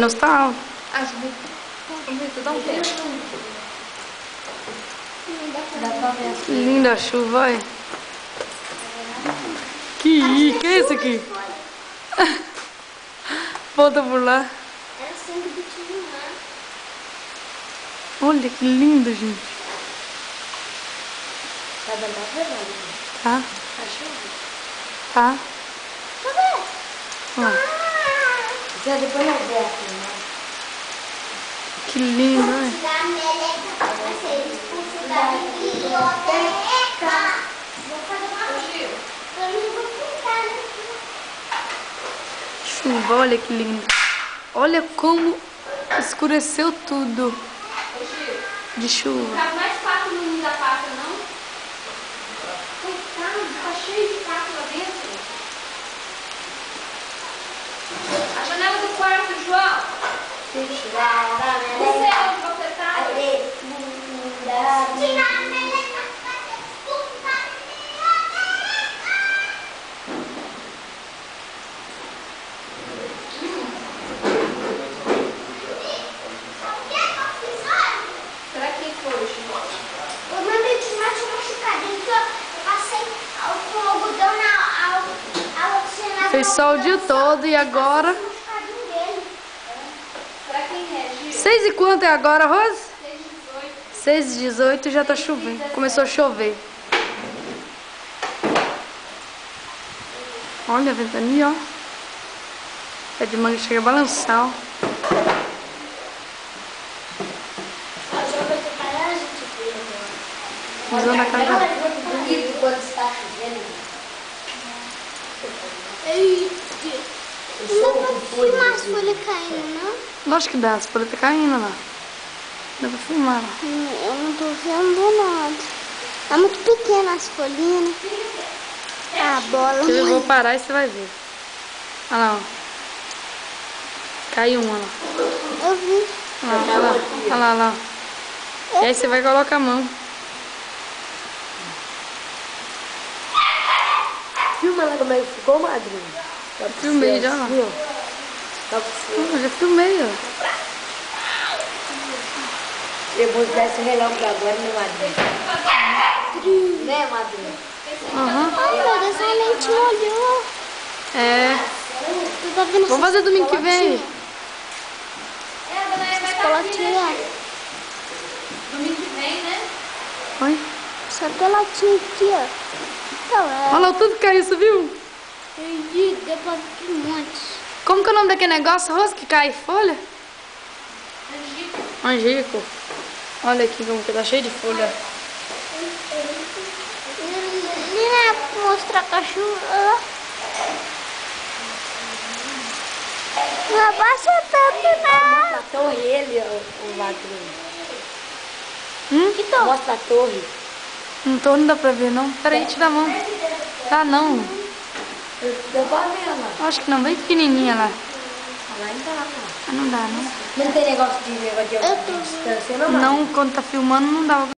Nostal. Dá um tempo. Que linda a chuva, olha. Que é isso aqui? Volta por lá. Era sempre do tio, né? Olha que lindo, gente. Tá dando pra ver, Mari? Tá? Tá chovendo. Tá? Ó, Já depois nós vemos aqui, né? que lindo, olha. Da meleca pra ser expulso da biblioteca. Vou fazer uma rio. Eu não vou pintar, né? Chuva, olha que lindo. Olha como escureceu tudo de chuva. Tá mais pato no ninho da pata, não? Coitado, tá cheio de pato lá dentro. A janela do quarto, João. Tirar a Não sei meleca. onde você tá. Tirar a meleca pra ser expulso da biblioteca. O que eu fiz hoje? Será que foi, João? Eu mandei tirar de machucadinho que eu passei com algodão na oxigenada. Fez sol o dia todo e agora... Machucadinho dele. Será que é, Gil? 6 e quanto é agora, Rose? 6 6 18. e 18 já tá chovendo. Começou a chover. Olha a ventania, ó. Pé de manga chega a balançar, ó. Usando a cara. Bonito quando está chovendo. Não dá pra filmar as folhas caindo, não? Lógico que dá, as folhas tá caindo lá. Dá pra filmar lá. Eu não tô vendo nada. Tá muito pequena as folhinhas, né? A bola. Eu vou parar e você vai ver. Olha lá, ó. Caiu uma lá. Eu vi. Olha lá, olha lá, olha lá. E aí você vai colocar a mão. Filma lá como é que ficou, madrinha. Tá pro Filmei céu, já, ó. assim, ó. Tá pro céu. Eu já filmei, ó. Eu vou dar esse relógio agora, né, madrinha? Né, madrinha? Aham. Ai, meu Deus, a lente molhou. É. Tu tá vendo Vamos fazer domingo que vem. É, a dona Eva vai estar aqui, Chocolatinha. né, Gil? Domingo que vem, né? Oi. Chocolatinha aqui, ó. Então, Olha lá o tudo que caiu, você viu? perdi, deu pra ver um monte. Como que é o nome daquele negócio, Rosa, que cai folha? Angico. Olha aqui como que tá cheio de folha. Menina, mostrar a cachorro. Não abaixa tanto, não. Mostra a torre ele, o madrinha. Que tom? Mostra a torre. Não dá pra ver, não. Peraí, tira a mão. Tá, não. Deu pra ver lá. Acho que não, bem pequenininha lá. Lá ainda lá. Ah, não dá, não. Não tem negócio de Eu tô distância, não, Não, quando tá filmando, não dá.